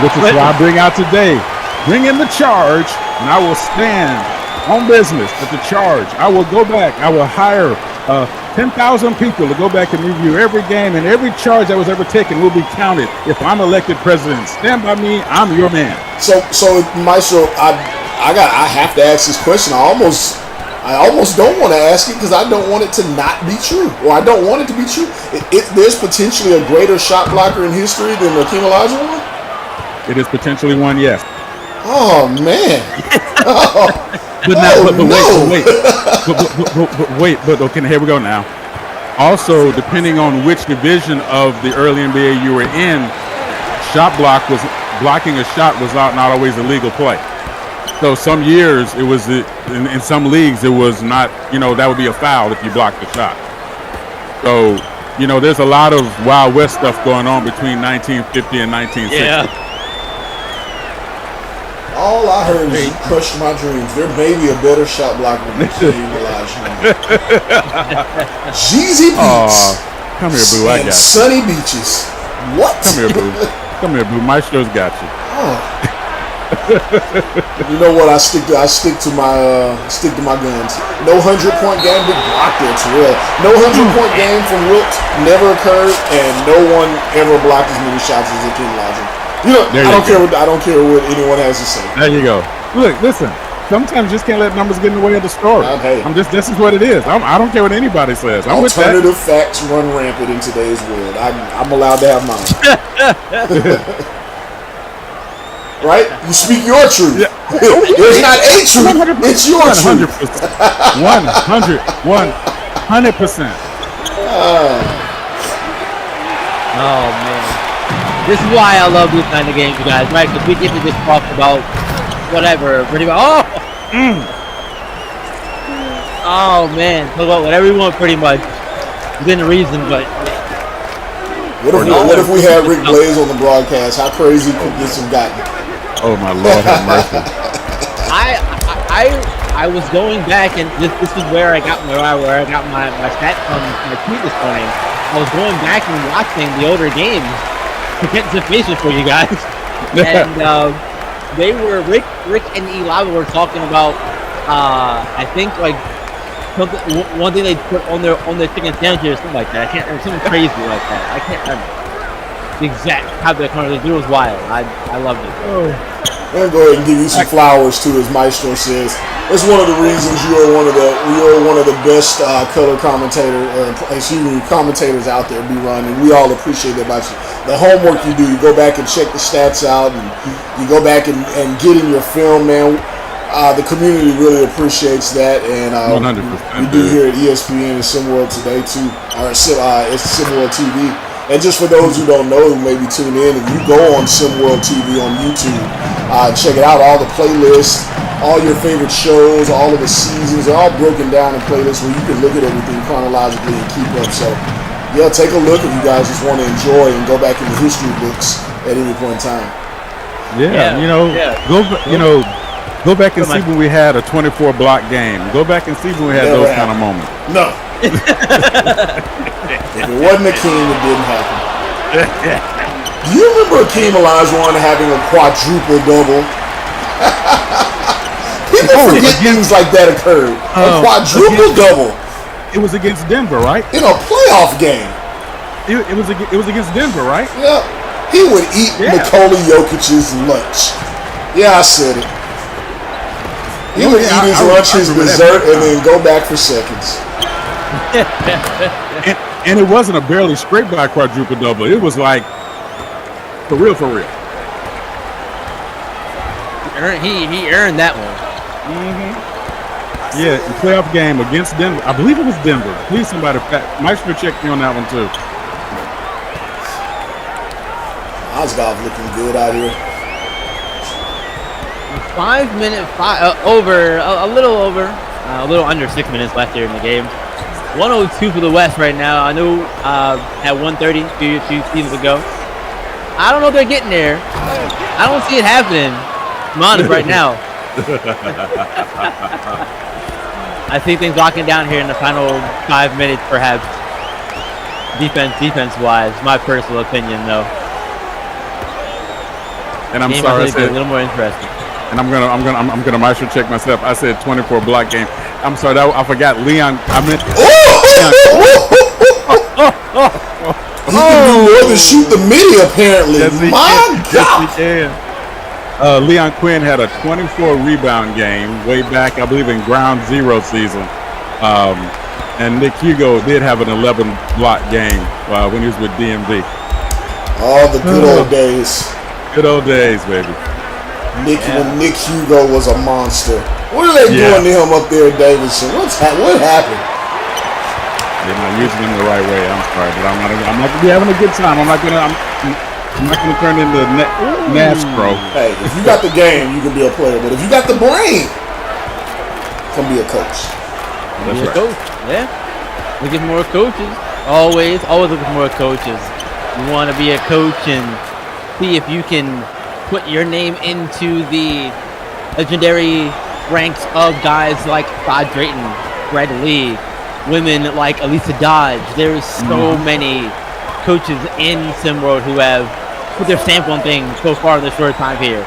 Which is why I bring out today. Bring in the charge, and I will stand on business with the charge. I will go back. I will hire 10,000 people to go back and review every game, and every charge that was ever taken will be counted. If I'm elected president, stand by me. I'm your man. So Maestro, I have to ask this question. I almost don't want to ask it because I don't want it to not be true, or I don't want it to be true. There's potentially a greater shot blocker in history than Hakeem Olajuwon. It is potentially one, yes. Oh man. But okay, here we go now. Also, depending on which division of the early NBA you were in, blocking a shot was not always a legal play. So some years it was in some leagues it was not, that would be a foul if you blocked the shot. So, there's a lot of Wild West stuff going on between 1950 and 1960. Yeah. All I heard is you crushed my dreams. There may be a better shot blocker than Hakeem Olajuwon. Jeezy Beats. Come here, boo. I got you. Sunny Beaches. What? Come here, boo. Maestro's got you. You know what? I stick to my guns. No 100-point game, big block there, Terrell. No 100-point game from Wilt never occurred, and no one ever blocked as many shots as Hakeem Olajuwon. I don't care what anyone has to say. There you go. Look, listen. Sometimes you just can't let numbers get in the way of the story. Okay. This is what it is. I don't care what anybody says. I'm with that. Alternative facts run rampant in today's world. I'm allowed to have mine. Right? You speak your truth. Yeah. It's not a truth. 100%. It's your 100%. truth. 100%. Oh man. This is why I love these kind of games, you guys, right? Because we get to just talk about whatever, pretty much. Oh man, talk about whatever we want, pretty much. Within reason, but. What if we had Rick Blaze on the broadcast? How crazy could this have gotten? Oh my Lord, have mercy. I was going back, and this is where I got my stats from my tweet this morning. I was going back and watching the older games to get some information for you guys, and they were Rick and Eli were talking about I think like one thing they put on their chicken sandwiches or something like that. I can't remember, something crazy like that. I can't remember the exact how they conversation. It was wild. I loved it. I'm gonna go ahead and give you some flowers too, as Maestro says. It's one of the reasons you're one of the best color commentators out there, B-Run, and we all appreciate that about you. The homework you do, you go back and check the stats out, and you go back and get in your film, man. The community really appreciates that, and 100%, we do here at ESPN and SimWorld today too, or it's SimWorld TV. And just for those who don't know, who maybe tune in, if you go on SimWorld TV on YouTube, check it out. All the playlists, all your favorite shows, all of the seasons are all broken down in playlists where you can look at everything chronologically and keep up. So, yeah, take a look if you guys just want to enjoy and go back in the history books at any point in time. Go back and see when we had a 24-block game. Go back and see when we had those kind of moments. No. If it wasn't Hakeem, it didn't happen. Do you remember Hakeem Olajuwon having a quadruple double? People forget things like that occurred. A quadruple double. It was against Denver, right? In a playoff game. It was against Denver, right? Yeah. He would eat Nikola Jokic's lunch. Yeah, I said it. He would eat his lunch, his dessert, and then go back for seconds. and it wasn't a barely scraped by quadruple double. It was like for real. He earned that one. Yeah, the playoff game against Denver. I believe it was Denver. Please, somebody, Maestro, check me on that one too. Mozgov looking good out here. 5 minutes, a little under 6 minutes left here in the game. 102 for the West right now. I know at 130 two seasons ago. I don't know if they're getting there. I don't see it happening. I'm honest right now. I see things locking down here in the final 5 minutes, perhaps. Defense-wise, my personal opinion, though. And I'm sorry, I said a little more interesting. And I'm gonna Maestro check myself. I said 24 block game. I'm sorry, I forgot Leon. I meant. He can do more than shoot the midi, apparently. Yes, My God. Yes, he can. Leon Quinn had a 24 rebound game way back, I believe, in ground zero season. And Nick Hugo did have an 11 block game when he was with DMV. All the good old days. Good old days, baby. When Nick Hugo was a monster. What are they doing to him up there at Davidson? What happened? They're not using him the right way. I'm sorry, but I'm not gonna be having a good time. I'm not gonna turn into NASCAR. Hey, if you got the game, you can be a player. But if you got the brain, come be a coach. That's right. Coach. Yeah. Looking for more coaches. Always looking for more coaches. You want to be a coach and see if you can put your name into the legendary ranks of guys like Todd Drayton, Brad Lee, women like Elisa Dodge. There's so many coaches in SimWorld who have put their stamp on things so far in this short time here.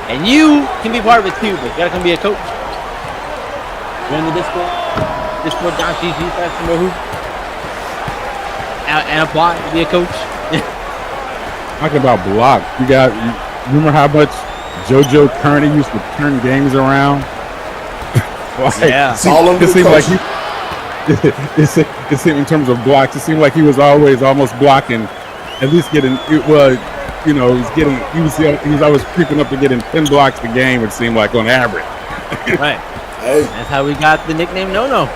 And you can be part of it too, but you gotta come be a coach. Join the Discord.gg SimWorld Hoops and apply to be a coach. Talking about block, remember how much JoJo Kearney used to turn games around? It's all under it seemed coach. like it seemed in terms of blocks, it seemed like he was always almost blocking, at least getting he was always creeping up to getting 10 blocks a game, it seemed like, on average. Right. Hey. That's how we got the nickname No-No.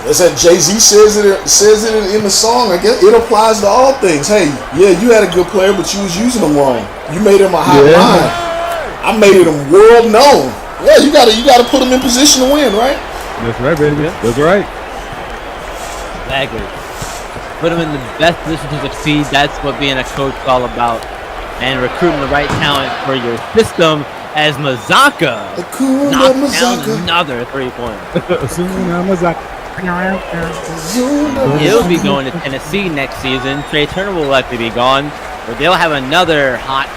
That's that Jay-Z says it in the song. I guess it applies to all things. Hey, yeah, you had a good player, but you was using him wrong. You made him a hot line. I made him world known. Yeah, you gotta put him in position to win, right? That's right, baby. That's right. Exactly. Put him in the best position to succeed. That's what being a coach is all about. And recruiting the right talent for your system, as Mazaka knocks down another 3-pointer. He'll be going to Tennessee next season. Trey Turner will likely be gone, but they'll have another hot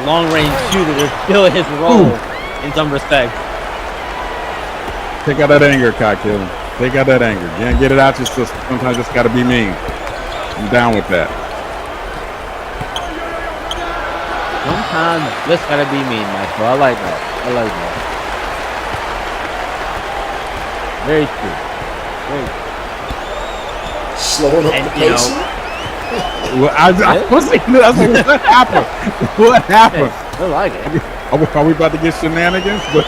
long-range shooter to fill his role in some respects. Take out that anger, Cocktail. Take out that anger. You can't get it out your system. Sometimes just got to be mean. I'm down with that. Sometimes just gotta be mean, Michael. I like that. Very true. Slowing up the pace. Well, I was thinking, what happened? What happened? I like it. Are we about to get shenanigans? But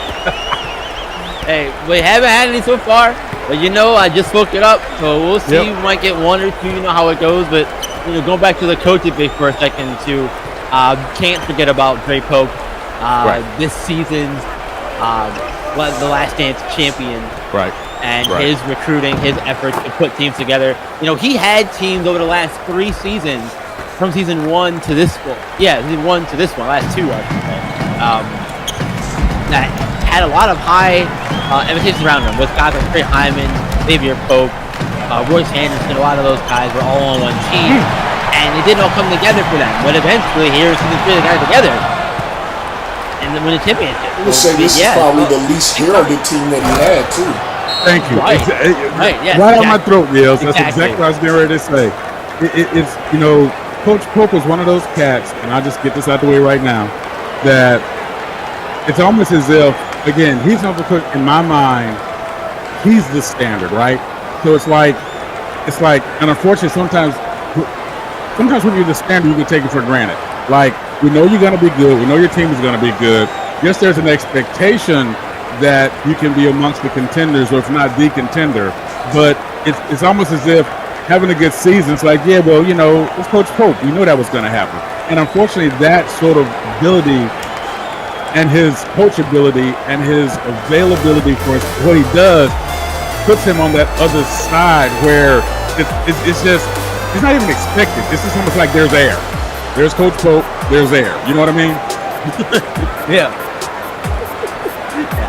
hey, we haven't had any so far. But I just spoke it up, so we'll see. We might get one or two. You know how it goes. But going back to the coaching thing for a second too. Can't forget about Dre Pope, this season's the Last Dance champion. Right. And his recruiting, his efforts to put teams together. He had teams over the last 3 seasons, from season 1 to this one. Yeah, season 1 to this one, last 2, I should say. That had a lot of high invitations around them with guys like Trey Hyman, Xavier Pope, Royce Anderson. A lot of those guys were all on one team. And it didn't all come together for them. But eventually, here season 3, they got it together. and then win a championship. I would say this is probably the least heralded team that he had too. Thank you. Right. Right on my throat, Yales. That's exactly what I was getting ready to say. It's Coach Pope is one of those cats, and I'll just get this out the way right now, that it's almost as if, again, he's not the coach. In my mind, he's the standard, right? So it's like, and unfortunately, sometimes when you're the standard, you can take it for granted. Like, we know you're going to be good. We know your team is going to be good. Yes, there's an expectation that you can be amongst the contenders, or if not the contender. But it's almost as if having a good season, it's like, yeah, well, it's Coach Pope. We knew that was going to happen. And unfortunately, that sort of ability and his coachability and his availability for what he does puts him on that other side where it's just, it's not even expected. It's just almost like there's air. There's Coach Pope, there's air. You know what I mean? Yeah,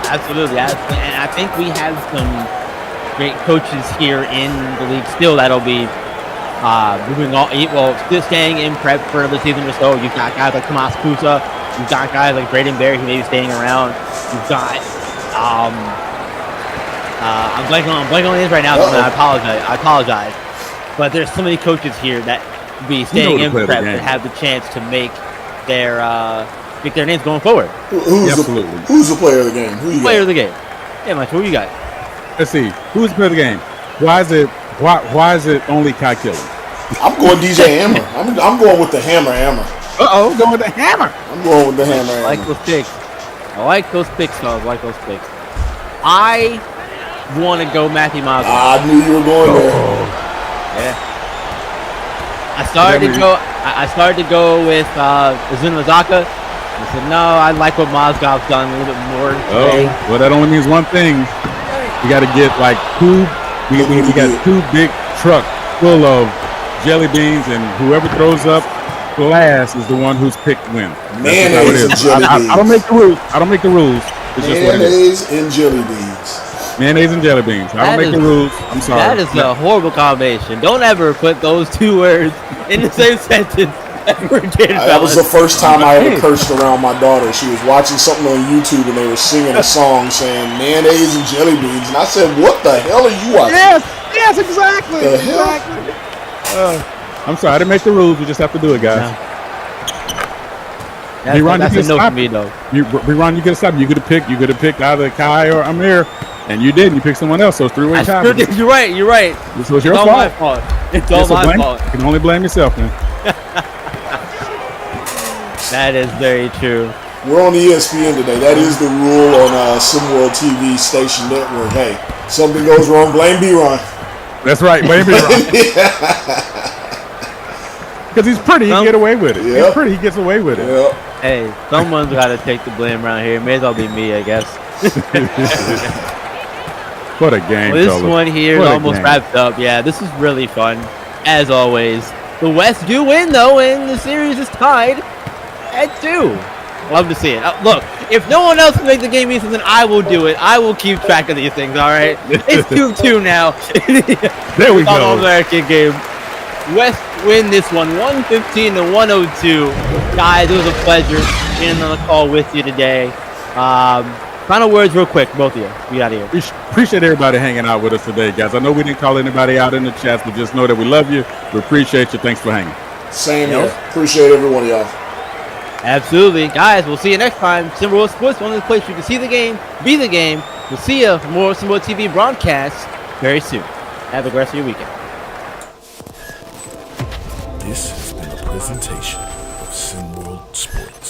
absolutely. And I think we have some great coaches here in the league still that'll be moving on. Well, still staying in prep for the season or so. You've got guys like Tomas Pusa. You've got guys like Braden Berry who may be staying around. You've got I'm blanking on his right now. So I apologize. But there's so many coaches here that will be staying in prep that have the chance to make their names going forward. Who's the player of the game? Who you player of the game? Yeah, Mike, who you got? Let's see. Who's the player of the game? Why is it only Kai Killen? I'm going DJ Hammer. I'm going with the hammer. Going with the hammer. I'm going with the hammer. I like those picks. I like those picks. I want to go Matthew Miles. I knew you were going there. Yeah. I started to go with Azuna Mazaka. I said no. I like what Mozgov's done a little bit more. Well, that only means one thing. We got to get like two. We got 2 big trucks full of jelly beans, and whoever throws up glass is the one who's picked win. Mayonnaise and jelly beans. I don't make the rules. It's just what it is. Mayonnaise and jelly beans. Mayonnaise and jelly beans. I don't make the rules. I'm sorry. That is a horrible combination. Don't ever put those 2 words in the same sentence ever again. That was the first time I ever cursed around my daughter. She was watching something on YouTube and they were singing a song saying mayonnaise and jelly beans, and I said, "What the hell are you watching?" Yes, exactly. The hell? I'm sorry, I didn't make the rules. We just have to do it, guys. No. That's a no for me, though. Rerun, you could have stopped. You could have picked either Kai or Amir, and you didn't. You picked someone else, so it's 3-way tie. You're right. So it's your fault. My fault. It's all my fault. You can only blame yourself, man. That is very true. We're on ESPN today. That is the rule on SimWorld TV Station Network. Hey, something goes wrong, blame B-Ron. That's right, blame B-Ron. Because he's pretty, he can get away with it. Yep. He's pretty, he gets away with it. Yep. Hey, someone's got to take the blame around here. May as well be me, I guess. What a game, this one here is almost wrapped up. Yeah, this is really fun, as always. The West do win, though, and the series is tied at 2. Love to see it. Look, if no one else can make the game easy, then I will do it. I will keep track of these things, all right? It's 2-2 now. There we go. All-American game. West win this one, 115-102. Guys, it was a pleasure being on the call with you today. Final words real quick, both of you. We out of here. Appreciate everybody hanging out with us today, guys. I know we didn't call anybody out in the chats, but just know that we love you. We appreciate you. Thanks for hanging. Same here. Appreciate every one of y'all. Absolutely. Guys, we'll see you next time. SimWorld Sports, one of the places you can see the game, be the game. We'll see you for more SimWorld TV broadcasts very soon. Have a great rest of your weekend. This has been a presentation of SimWorld Sports.